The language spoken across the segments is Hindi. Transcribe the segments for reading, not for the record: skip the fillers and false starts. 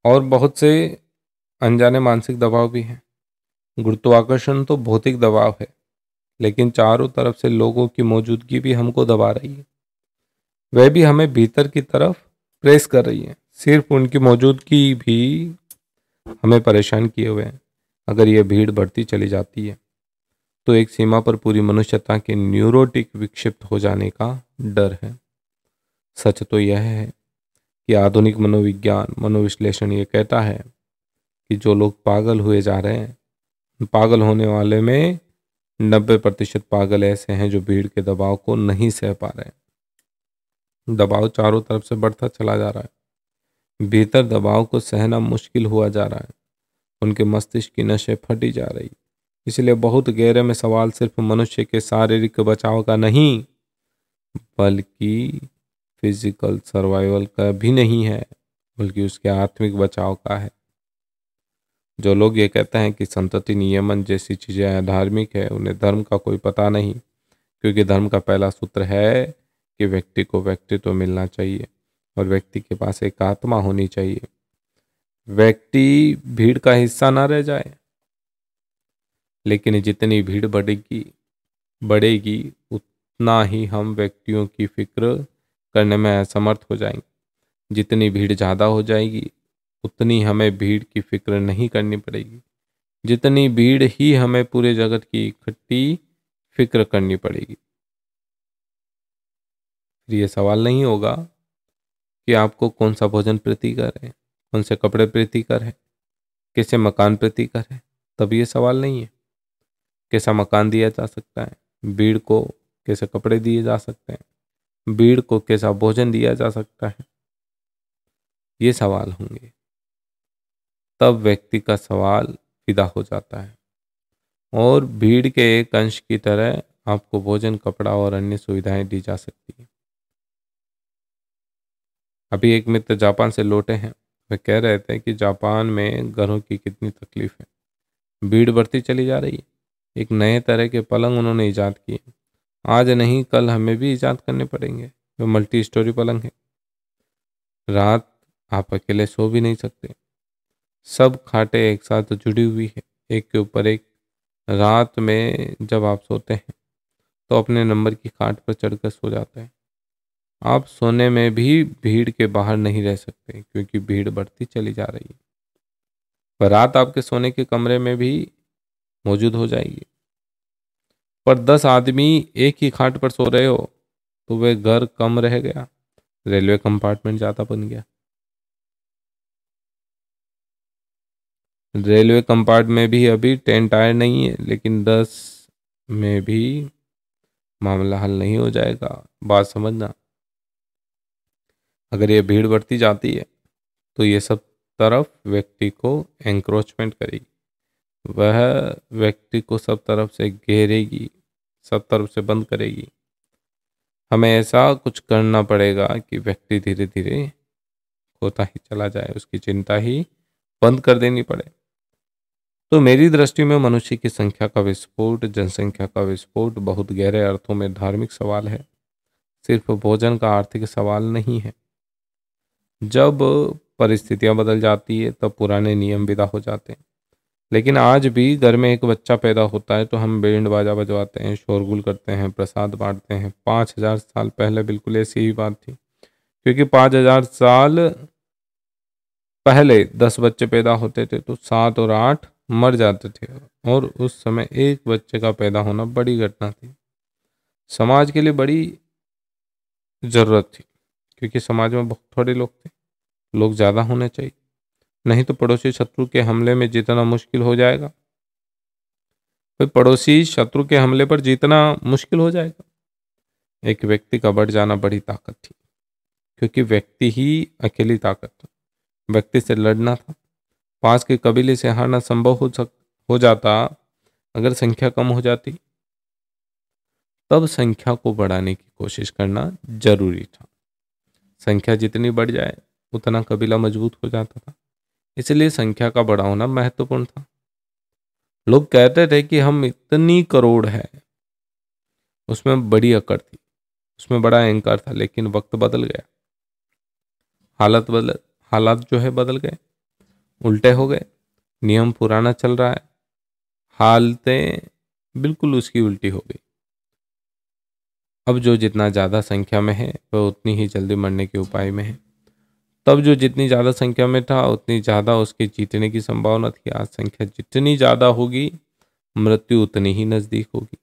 और बहुत से अनजाने मानसिक दबाव भी हैं। गुरुत्वाकर्षण तो भौतिक दबाव है, लेकिन चारों तरफ से लोगों की मौजूदगी भी हमको दबा रही है। वह भी हमें भीतर की तरफ प्रेस कर रही है। सिर्फ उनकी मौजूदगी भी हमें परेशान किए हुए है। अगर यह भीड़ बढ़ती चली जाती है तो एक सीमा पर पूरी मनुष्यता के न्यूरोटिक विक्षिप्त हो जाने का डर है। सच तो यह है कि आधुनिक मनोविज्ञान मनोविश्लेषण ये कहता है कि जो लोग पागल हुए जा रहे हैं, पागल होने वाले में 90% पागल ऐसे हैं जो भीड़ के दबाव को नहीं सह पा रहे हैं। दबाव चारों तरफ से बढ़ता चला जा रहा है। भीतर दबाव को सहना मुश्किल हुआ जा रहा है। उनके मस्तिष्क की नसें फटी जा रही। इसलिए बहुत गहरे में सवाल सिर्फ मनुष्य के शारीरिक बचाव का नहीं, बल्कि फिजिकल सर्वाइवल का भी नहीं है, बल्कि उसके आत्मिक बचाव का है। जो लोग ये कहते हैं कि संतति नियमन जैसी चीजें अधार्मिक है, उन्हें धर्म का कोई पता नहीं, क्योंकि धर्म का पहला सूत्र है कि व्यक्ति को व्यक्तित्व मिलना चाहिए और व्यक्ति के पास एक आत्मा होनी चाहिए। व्यक्ति भीड़ का हिस्सा ना रह जाए। लेकिन जितनी भीड़ बढ़ेगी उतना ही हम व्यक्तियों की फिक्र करने में असमर्थ हो जाएंगे। जितनी भीड़ ज़्यादा हो जाएगी उतनी हमें भीड़ की फिक्र नहीं करनी पड़ेगी। जितनी भीड़ ही हमें पूरे जगत की इकट्ठी फिक्र करनी पड़ेगी। फिर ये सवाल नहीं होगा कि आपको कौन सा भोजन प्रीतिकर है, कौन से कपड़े प्रीतिकर है, कैसे मकान प्रीतिकर है। तब ये सवाल नहीं है। कैसा मकान दिया जा सकता है, भीड़ को कैसे कपड़े दिए जा सकते हैं, भीड़ को कैसा भोजन दिया जा सकता है, ये सवाल होंगे। तब व्यक्ति का सवाल विदा हो जाता है और भीड़ के एक अंश की तरह आपको भोजन, कपड़ा और अन्य सुविधाएं दी जा सकती है। अभी एक मित्र जापान से लौटे हैं। वे कह रहे थे कि जापान में घरों की कितनी तकलीफ है, भीड़ बढ़ती चली जा रही है। एक नए तरह के पलंग उन्होंने ईजाद किए। आज नहीं कल हमें भी ईजाद करने पड़ेंगे। वे मल्टी स्टोरी पलंग है। रात आप अकेले सो भी नहीं सकते। सब खाटें एक साथ जुड़ी हुई है, एक के ऊपर एक। रात में जब आप सोते हैं तो अपने नंबर की खाट पर चढ़कर सो जाते हैं। आप सोने में भी भीड़ के बाहर नहीं रह सकते, क्योंकि भीड़ बढ़ती चली जा रही है। पर रात आपके सोने के कमरे में भी मौजूद हो जाएगी। पर 10 आदमी एक ही खाट पर सो रहे हो तो वह घर कम रह गया, रेलवे कंपार्टमेंट ज्यादा बन गया। रेलवे कंपार्टमेंट में भी अभी 10 टायर नहीं है, लेकिन 10 में भी मामला हल नहीं हो जाएगा। बात समझना। अगर ये भीड़ बढ़ती जाती है तो ये सब तरफ व्यक्ति को एंक्रोचमेंट करेगी। वह व्यक्ति को सब तरफ से घेरेगी, सब तरफ से बंद करेगी। हमें ऐसा कुछ करना पड़ेगा कि व्यक्ति धीरे धीरे होता ही चला जाए, उसकी चिंता ही बंद कर देनी पड़े। तो मेरी दृष्टि में मनुष्य की संख्या का विस्फोट, जनसंख्या का विस्फोट बहुत गहरे अर्थों में धार्मिक सवाल है, सिर्फ भोजन का आर्थिक सवाल नहीं है। जब परिस्थितियां बदल जाती है तब पुराने नियम विदा हो जाते हैं। लेकिन आज भी घर में एक बच्चा पैदा होता है तो हम बैंड बाजा बजवाते हैं, शोरगुल करते हैं, प्रसाद बांटते हैं। 5000 साल पहले बिल्कुल ऐसी ही बात थी, क्योंकि 5000 साल पहले 10 बच्चे पैदा होते थे तो 7 और 8 मर जाते थे, और उस समय एक बच्चे का पैदा होना बड़ी घटना थी, समाज के लिए बड़ी जरूरत थी, क्योंकि समाज में बहुत थोड़े लोग थे। लोग ज्यादा होने चाहिए, नहीं तो पड़ोसी शत्रु के हमले में जीतना मुश्किल हो जाएगा। फिर पड़ोसी शत्रु के हमले पर जीतना मुश्किल हो जाएगा। एक व्यक्ति का बढ़ जाना बड़ी ताकत थी, क्योंकि व्यक्ति ही अकेली ताकत था। व्यक्ति से लड़ना था। पास के कबीले से हारना संभव हो जाता अगर संख्या कम हो जाती। तब संख्या को बढ़ाने की कोशिश करना जरूरी था। संख्या जितनी बढ़ जाए उतना कबीला मजबूत हो जाता था, इसलिए संख्या का बड़ा होना महत्वपूर्ण था। लोग कहते थे कि हम इतनी करोड़ है, उसमें बड़ी अकड़ थी, उसमें बड़ा अहंकार था। लेकिन वक्त बदल गया, हालात जो है बदल गए। उल्टे हो गए। नियम पुराना चल रहा है, हालतें बिल्कुल उसकी उल्टी हो गई। अब जो जितना ज़्यादा संख्या में है वह उतनी ही जल्दी मरने के उपाय में है। तब जो जितनी ज़्यादा संख्या में था उतनी ज़्यादा उसके जीतने की संभावना थी। आज संख्या जितनी ज़्यादा होगी मृत्यु उतनी ही नज़दीक होगी।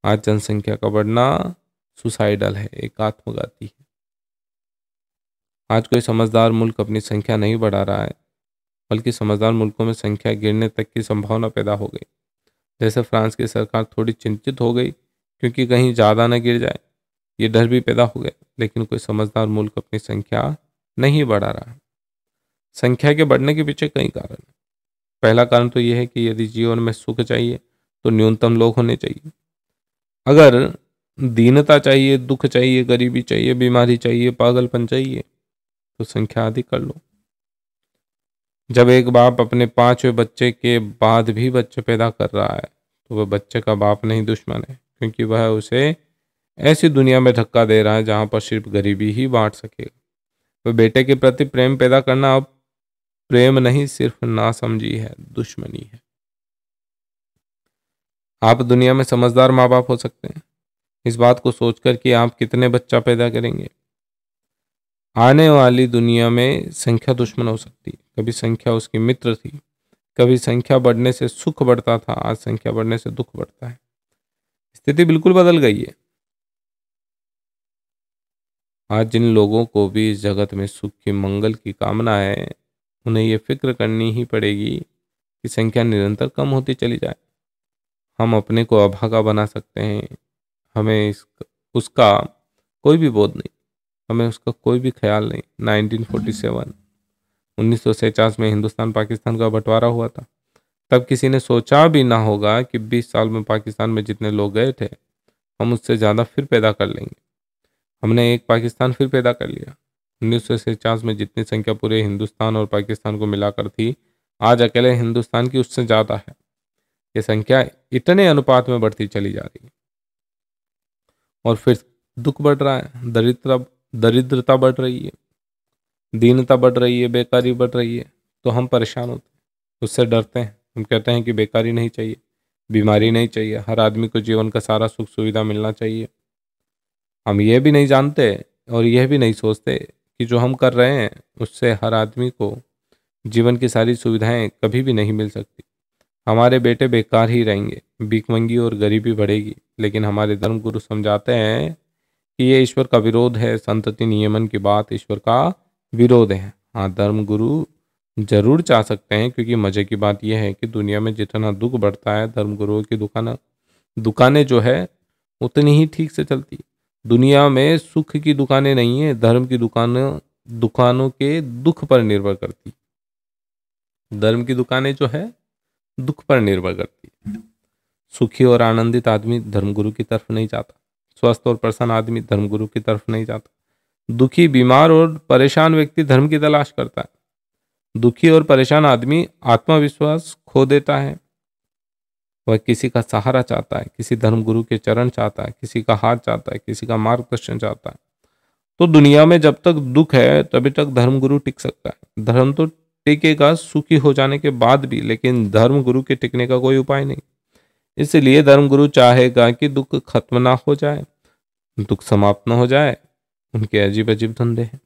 आज जनसंख्या का बढ़ना सुसाइडल है, एक आत्मघाती है। आज कोई समझदार मुल्क अपनी संख्या नहीं बढ़ा रहा है, बल्कि समझदार मुल्कों में संख्या गिरने तक की संभावना पैदा हो गई। जैसे फ्रांस की सरकार थोड़ी चिंतित हो गई क्योंकि कहीं ज़्यादा न गिर जाए, ये डर भी पैदा हो गया। लेकिन कोई समझदार मुल्क अपनी संख्या नहीं बढ़ा रहा। संख्या के बढ़ने के पीछे कई कारण हैं। पहला कारण तो यह है कि यदि जीवन में सुख चाहिए तो न्यूनतम लोग होने चाहिए। अगर दीनता चाहिए, दुख चाहिए, गरीबी चाहिए, बीमारी चाहिए, पागलपन चाहिए, तो संख्या अधिक कर लो। जब एक बाप अपने 5वें बच्चे के बाद भी बच्चे पैदा कर रहा है तो वह बच्चे का बाप नहीं दुश्मन है, क्योंकि वह उसे ऐसी दुनिया में धक्का दे रहा है जहां पर सिर्फ गरीबी ही बांट सकेगा। वह बेटे के प्रति प्रेम पैदा करना अब प्रेम नहीं, सिर्फ नासमझी है, दुश्मनी है। आप दुनिया में समझदार माँ बाप हो सकते हैं इस बात को सोचकर कि आप कितने बच्चा पैदा करेंगे। आने वाली दुनिया में संख्या दुश्मन हो सकती है। कभी संख्या उसकी मित्र थी, कभी संख्या बढ़ने से सुख बढ़ता था, आज संख्या बढ़ने से दुख बढ़ता है। स्थिति बिल्कुल बदल गई है। आज जिन लोगों को भी इस जगत में सुख की, मंगल की कामना है, उन्हें ये फिक्र करनी ही पड़ेगी कि संख्या निरंतर कम होती चली जाए। हम अपने को अभागा बना सकते हैं, हमें उसका कोई भी बोध नहीं, हमें उसका कोई भी ख्याल नहीं। 1947 1949 में हिंदुस्तान पाकिस्तान का बंटवारा हुआ था। तब किसी ने सोचा भी ना होगा कि 20 साल में पाकिस्तान में जितने लोग गए थे हम उससे ज़्यादा फिर पैदा कर लेंगे। हमने एक पाकिस्तान फिर पैदा कर लिया। 1949 में जितनी संख्या पूरे हिंदुस्तान और पाकिस्तान को मिलाकर थी, आज अकेले हिंदुस्तान की उससे ज़्यादा है। ये संख्या इतने अनुपात में बढ़ती चली जा रही है और फिर दुख बढ़ रहा है, दरिद्रता बढ़ रही है, दीनता बढ़ रही है, बेकारी बढ़ रही है। तो हम परेशान होते हैं, उससे डरते हैं। हम कहते हैं कि बेकारी नहीं चाहिए, बीमारी नहीं चाहिए, हर आदमी को जीवन का सारा सुख सुविधा मिलना चाहिए। हम ये भी नहीं जानते और यह भी नहीं सोचते कि जो हम कर रहे हैं उससे हर आदमी को जीवन की सारी सुविधाएं कभी भी नहीं मिल सकती। हमारे बेटे बेकार ही रहेंगे, भीखमंगी और गरीबी बढ़ेगी। लेकिन हमारे धर्मगुरु समझाते हैं कि ये ईश्वर का विरोध है, संतति नियमन की बात ईश्वर का विरोध है। हाँ, धर्मगुरु जरूर चाह सकते हैं, क्योंकि मजे की बात यह है कि दुनिया में जितना दुख बढ़ता है धर्मगुरुओं की दुकानें जो है उतनी ही ठीक से चलती। दुनिया में सुख की दुकानें नहीं है, धर्म की दुकानों के दुख पर निर्भर करती। धर्म की दुकानें जो है दुख पर निर्भर करती है। सुखी और आनंदित आदमी धर्मगुरु की तरफ नहीं जाता, स्वस्थ और प्रसन्न आदमी धर्मगुरु की तरफ नहीं जाता। दुखी, बीमार और परेशान व्यक्ति धर्म की तलाश करता है। दुखी और परेशान आदमी आत्मविश्वास खो देता है। वह किसी का सहारा चाहता है, किसी धर्मगुरु के चरण चाहता है, किसी का हाथ चाहता है, किसी का मार्गदर्शन चाहता है। तो दुनिया में जब तक दुख है तभी तक धर्मगुरु टिक सकता है। धर्म तो टिकेगा सुखी हो जाने के बाद भी, लेकिन धर्मगुरु के टिकने का कोई उपाय नहीं। इसलिए धर्मगुरु चाहेगा कि दुख खत्म ना हो जाए, दुख समाप्त ना हो जाए। उनके अजीब अजीब धंधे हैं।